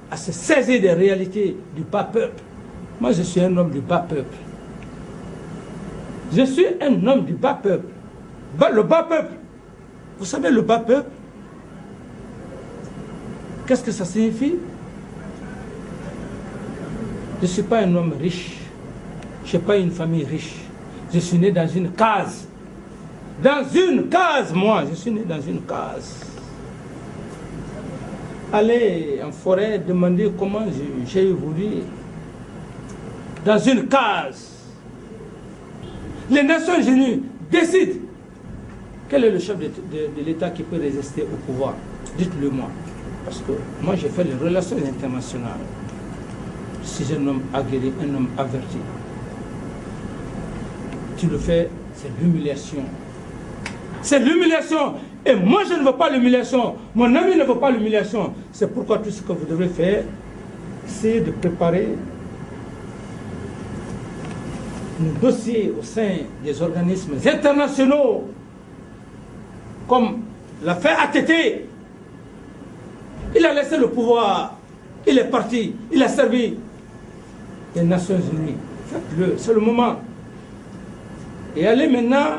à se saisir des réalités du bas peuple. Moi, je suis un homme du bas peuple. Je suis un homme du bas peuple. Le bas peuple. Vous savez, le bas peuple, qu'est-ce que ça signifie? Je ne suis pas un homme riche. Je n'ai pas une famille riche. Je suis né dans une case. Dans une case, moi. Je suis né dans une case. Allez en forêt, demander comment j'ai évolué. Dans une case. Les Nations Unies décident. Quel est le chef de l'État qui peut résister au pouvoir? Dites-le moi. Parce que moi, j'ai fait les relations internationales. Si j'ai un homme aguerri, un homme averti. Tu le fais, c'est l'humiliation. C'est l'humiliation. Et moi, je ne veux pas l'humiliation. Mon ami ne veut pas l'humiliation. C'est pourquoi tout ce que vous devez faire, c'est de préparer nos dossiers au sein des organismes internationaux, comme l'a fait ATT. Il a laissé le pouvoir. Il est parti. Il a servi les Nations Unies. Faites-le. C'est le moment. Et allez maintenant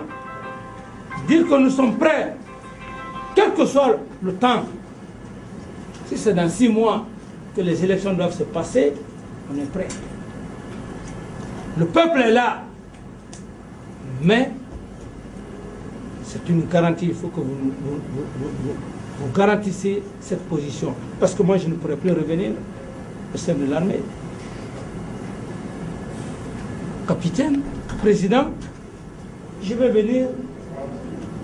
dire que nous sommes prêts, quel que soit le temps. Si c'est dans 6 mois que les élections doivent se passer, on est prêt. Le peuple est là. Mais c'est une garantie. Il faut que vous garantissez cette position. Parce que moi, je ne pourrai plus revenir au sein de l'armée. Capitaine, président, je vais venir.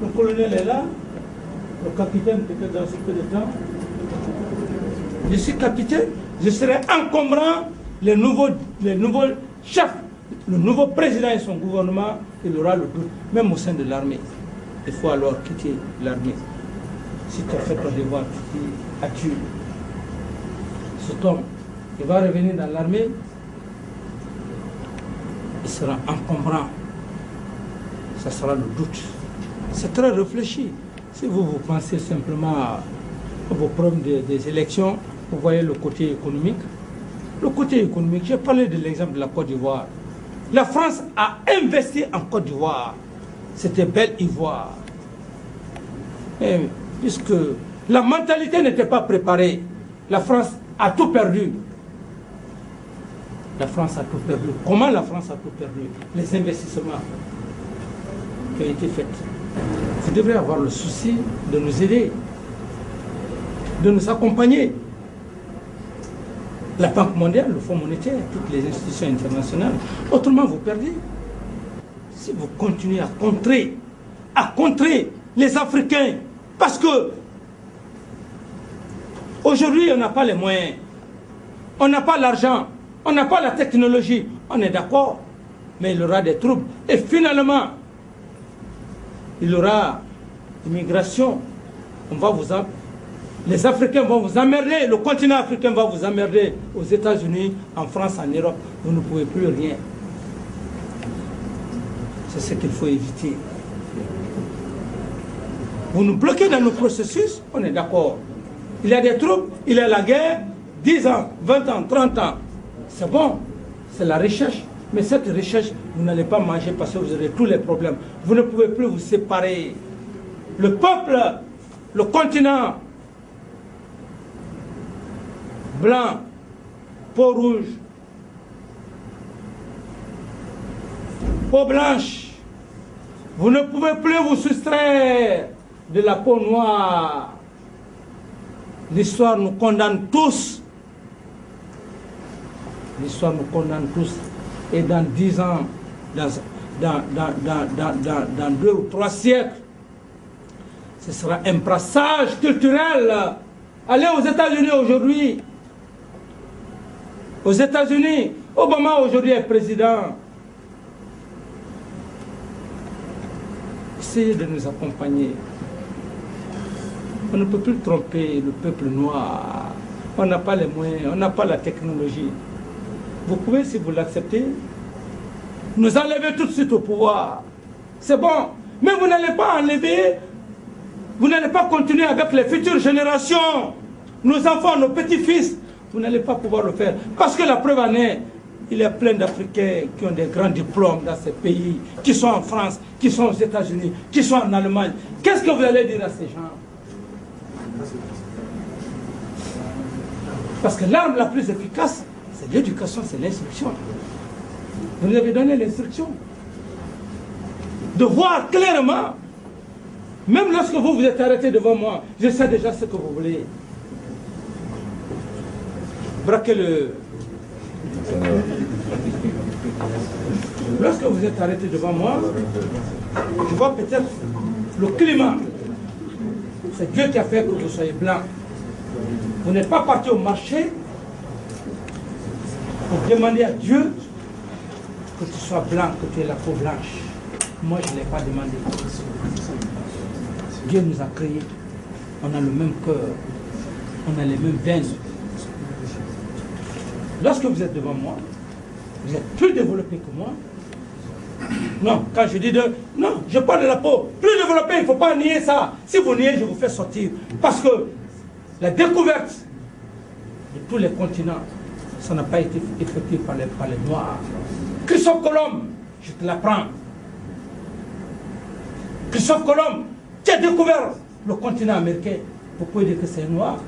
Le colonel est là. Le capitaine peut-être dans ce peu de temps. Je suis capitaine. Je serai encombrant les nouveaux chefs. Le nouveau président et son gouvernement, il aura le doute, même au sein de l'armée. Il faut alors quitter l'armée. Si tu as fait ton devoir, tu dis as-tu cet homme, il va revenir dans l'armée, il sera encombrant. Ça sera le doute. C'est très réfléchi. Si vous pensez simplement à vos problèmes des élections, vous voyez le côté économique. Le côté économique, j'ai parlé de l'exemple de la Côte d'Ivoire. La France a investi en Côte d'Ivoire. C'était belle Ivoire. Et puisque la mentalité n'était pas préparée, la France a tout perdu. La France a tout perdu. Comment la France a tout perdu? Les investissements qui ont été faits. Vous devrez avoir le souci de nous aider, de nous accompagner. La Banque mondiale, le Fonds monétaire, toutes les institutions internationales. Autrement, vous perdez. Si vous continuez à contrer les Africains, parce que aujourd'hui, on n'a pas les moyens, on n'a pas l'argent, on n'a pas la technologie, on est d'accord, mais il y aura des troubles. Et finalement, il y aura immigration. Les Africains vont vous emmerder, le continent africain va vous emmerder aux États-Unis, en France, en Europe. Vous ne pouvez plus rien. C'est ce qu'il faut éviter. Vous nous bloquez dans nos processus, on est d'accord. Il y a des troubles, il y a la guerre, 10 ans, 20 ans, 30 ans. C'est bon, c'est la recherche. Mais cette recherche, vous n'allez pas manger parce que vous aurez tous les problèmes. Vous ne pouvez plus vous séparer. Le peuple, le continent, blanc, peau rouge, peau blanche. Vous ne pouvez plus vous soustraire de la peau noire. L'histoire nous condamne tous. L'histoire nous condamne tous. Et dans 10 ans, dans 2 ou 3 siècles, ce sera un brassage culturel. Allez aux États-Unis aujourd'hui. Aux États-Unis, Obama aujourd'hui est président. Essayez de nous accompagner. On ne peut plus tromper le peuple noir. On n'a pas les moyens, on n'a pas la technologie. Vous pouvez, si vous l'acceptez, nous enlever tout de suite au pouvoir. C'est bon. Mais vous n'allez pas enlever, vous n'allez pas continuer avec les futures générations. nos enfants, nos petits-fils, vous n'allez pas pouvoir le faire. Parce que la preuve en est, il y a plein d'Africains qui ont des grands diplômes dans ces pays, qui sont en France, qui sont aux États-Unis, qui sont en Allemagne. Qu'est-ce que vous allez dire à ces gens? Parce que l'arme la plus efficace, c'est l'éducation, c'est l'instruction. Vous nous avez donné l'instruction de voir clairement, même lorsque vous vous êtes arrêté devant moi, je sais déjà ce que vous voulez. Braquez le... Lorsque vous êtes arrêté devant moi, je vois peut-être le climat. C'est Dieu qui a fait que vous soyez blanc. Vous n'êtes pas parti au marché pour demander à Dieu que tu sois blanc, que tu aies la peau blanche. Moi, je ne l'ai pas demandé. Dieu nous a créés. On a le même cœur. On a les mêmes veines. Lorsque vous êtes devant moi, vous êtes plus développé que moi. Non, quand je dis non, je parle de la peau. Plus développé, il ne faut pas nier ça. Si vous niez, je vous fais sortir. Parce que la découverte de tous les continents, ça n'a pas été effectué par les Noirs. Christophe Colomb, je te l'apprends. Christophe Colomb, qui a découvert le continent américain. Vous pouvez dire que c'est noir.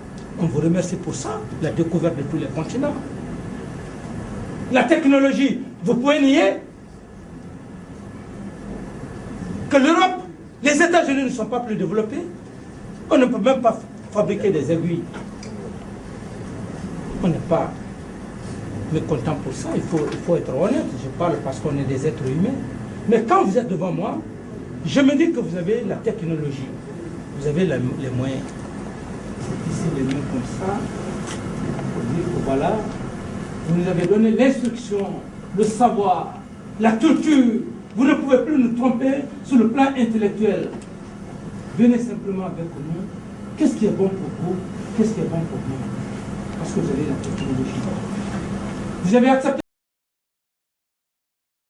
On vous remercie pour ça, la découverte de tous les continents. La technologie, vous pouvez nier que l'Europe, les États-Unis ne sont pas plus développés. On ne peut même pas fabriquer des aiguilles. On n'est pas mécontent pour ça, il faut être honnête. Je parle parce qu'on est des êtres humains. Mais quand vous êtes devant moi, je me dis que vous avez la technologie, vous avez les moyens. Ici, les mains comme ça, pour dire que voilà, vous nous avez donné l'instruction, le savoir, la culture. Vous ne pouvez plus nous tromper sur le plan intellectuel. Venez simplement avec nous. Qu'est-ce qui est bon pour vous? Qu'est-ce qui est bon pour nous? Parce que vous avez la technologie. Vous avez accepté